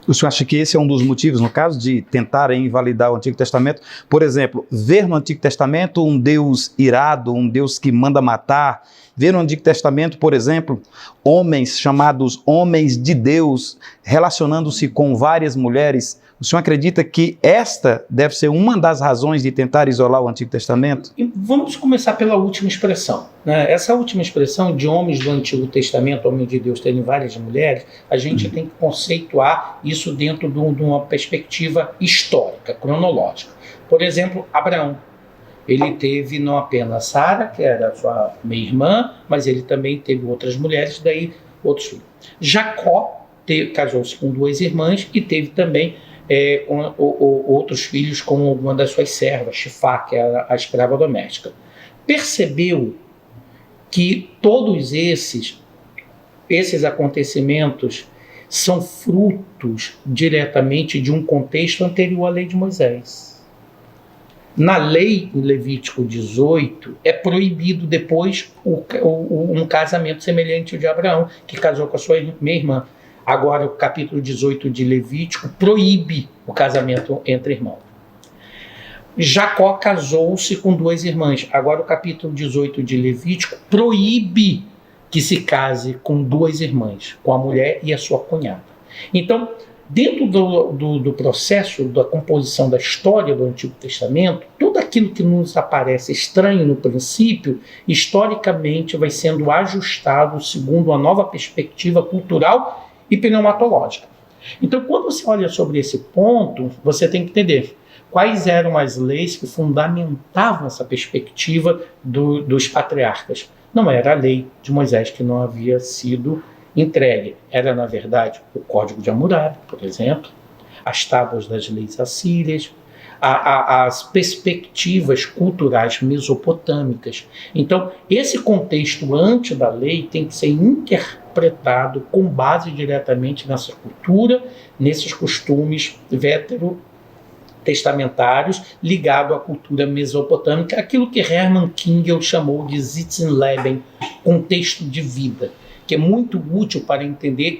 O senhor acha que esse é um dos motivos, no caso, de tentarem invalidar o Antigo Testamento? Por exemplo, ver no Antigo Testamento um Deus irado, um Deus que manda matar. Ver no Antigo Testamento, por exemplo, homens chamados homens de Deus, relacionando-se com várias mulheres. O senhor acredita que esta deve ser uma das razões de tentar isolar o Antigo Testamento? E vamos começar pela última expressão, né? Essa última expressão de homens do Antigo Testamento, homem de Deus, terem várias mulheres, a gente tem que conceituar isso dentro de uma perspectiva histórica, cronológica. Por exemplo, Abraão. Ele teve não apenas Sara, que era sua meia-irmã, mas ele também teve outras mulheres, daí outros filhos. Jacó casou-se com 2 irmãs e teve também outros filhos com uma das suas servas, Shifá, que era a escrava doméstica. Percebeu que todos esses acontecimentos são frutos diretamente de um contexto anterior à lei de Moisés. Na lei, em Levítico 18, é proibido depois um casamento semelhante ao de Abraão, que casou com a sua meia-irmã. Agora, o capítulo 18 de Levítico proíbe o casamento entre irmãos. Jacó casou-se com 2 irmãs. Agora, o capítulo 18 de Levítico proíbe que se case com 2 irmãs, com a mulher e a sua cunhada. Então, dentro do processo da composição da história do Antigo Testamento, tudo aquilo que nos aparece estranho no princípio, historicamente vai sendo ajustado segundo uma nova perspectiva cultural e pneumatológica. Então, quando você olha sobre esse ponto, você tem que entender quais eram as leis que fundamentavam essa perspectiva dos patriarcas. Não era a lei de Moisés, que não havia sido entregue. Era, na verdade, o Código de Hammurabi, por exemplo, as tábuas das leis assírias, as perspectivas culturais mesopotâmicas. Então, esse contexto antes da lei tem que ser interpretado com base diretamente nessa cultura, nesses costumes veterotestamentários ligado à cultura mesopotâmica, aquilo que Hermann Kingel chamou de Sitzenleben, contexto de vida, que é muito útil para entender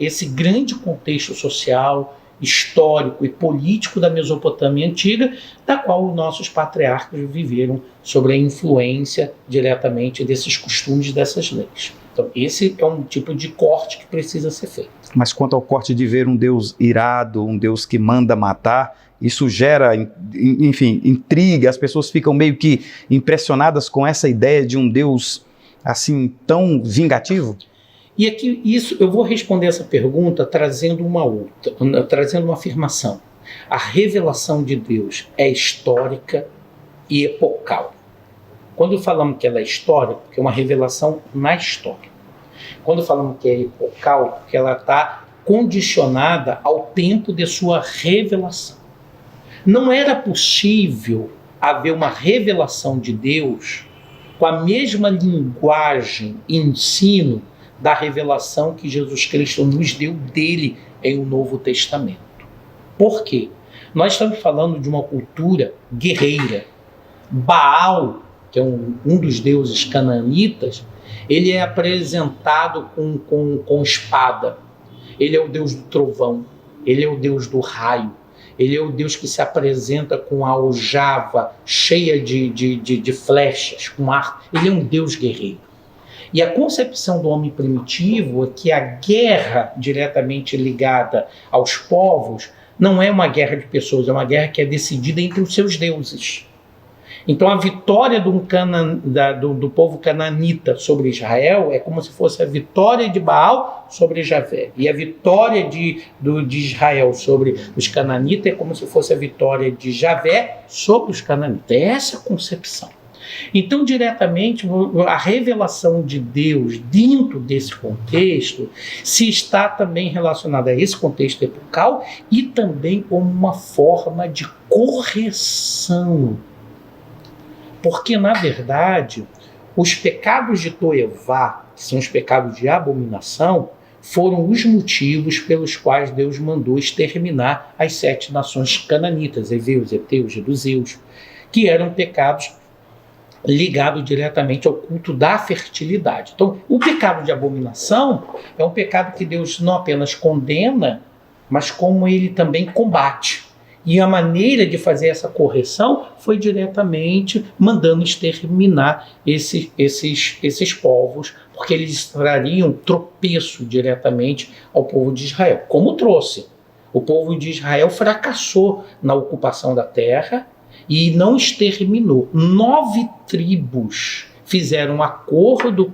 esse grande contexto social, histórico e político da Mesopotâmia antiga, da qual os nossos patriarcas viveram sob a influência diretamente desses costumes, dessas leis. Então, esse é um tipo de corte que precisa ser feito. Mas quanto ao corte de ver um Deus irado, um Deus que manda matar, isso gera, enfim, intriga, as pessoas ficam meio que impressionadas com essa ideia de um Deus assim tão vingativo? E aqui eu vou responder essa pergunta trazendo uma afirmação. A revelação de Deus é histórica e epocal. Quando falamos que ela é histórica, porque é uma revelação na história. Quando falamos que é epocal, porque ela está condicionada ao tempo de sua revelação. Não era possível haver uma revelação de Deus com a mesma linguagem e ensino da revelação que Jesus Cristo nos deu dele em o Novo Testamento. Por quê? Nós estamos falando de uma cultura guerreira. Baal, que é um dos deuses canaanitas, ele é apresentado com espada. Ele é o deus do trovão, ele é o deus do raio, ele é o Deus que se apresenta com a aljava cheia de flechas, com arco. Ele é um Deus guerreiro. E a concepção do homem primitivo é que a guerra diretamente ligada aos povos não é uma guerra de pessoas, é uma guerra que é decidida entre os seus deuses. Então a vitória do povo cananita sobre Israel é como se fosse a vitória de Baal sobre Javé. E a vitória de Israel sobre os cananitas é como se fosse a vitória de Javé sobre os cananitas. É essa a concepção. Então, diretamente, a revelação de Deus dentro desse contexto se está também relacionada a esse contexto epocal e também como uma forma de correção. Porque, na verdade, os pecados de Toevá, que são os pecados de abominação, foram os motivos pelos quais Deus mandou exterminar as 7 nações cananitas, heveus, heteus, jebuseus, que eram pecados ligados diretamente ao culto da fertilidade. Então, o pecado de abominação é um pecado que Deus não apenas condena, mas como ele também combate. E a maneira de fazer essa correção foi diretamente mandando exterminar esses povos, porque eles trariam tropeço diretamente ao povo de Israel. Como trouxe. O povo de Israel fracassou na ocupação da terra e não exterminou. 9 tribos fizeram um acordo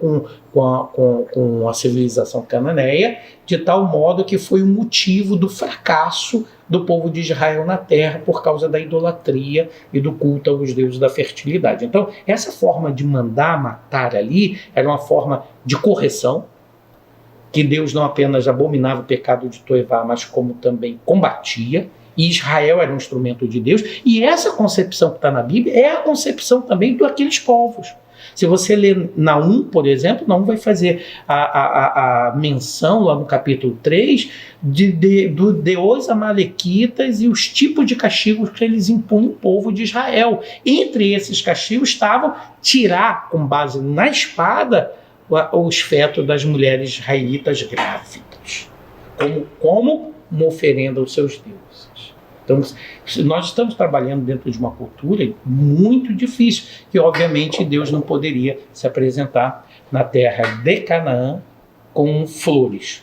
com a civilização cananeia, de tal modo que foi o motivo do fracasso do povo de Israel na terra por causa da idolatria e do culto aos deuses da fertilidade. Então, essa forma de mandar matar ali era uma forma de correção, que Deus não apenas abominava o pecado de Toivá, mas como também combatia, e Israel era um instrumento de Deus, e essa concepção que está na Bíblia é a concepção também daqueles povos. Se você ler Naum, por exemplo, Naum vai fazer a menção, lá no capítulo 3, dos amalequitas e os tipos de castigos que eles impunham ao povo de Israel. Entre esses castigos estavam tirar, com base na espada, os fetos das mulheres israelitas grávidas, como uma oferenda aos seus deuses. Então, nós estamos trabalhando dentro de uma cultura muito difícil, que obviamente Deus não poderia se apresentar na terra de Canaã com flores.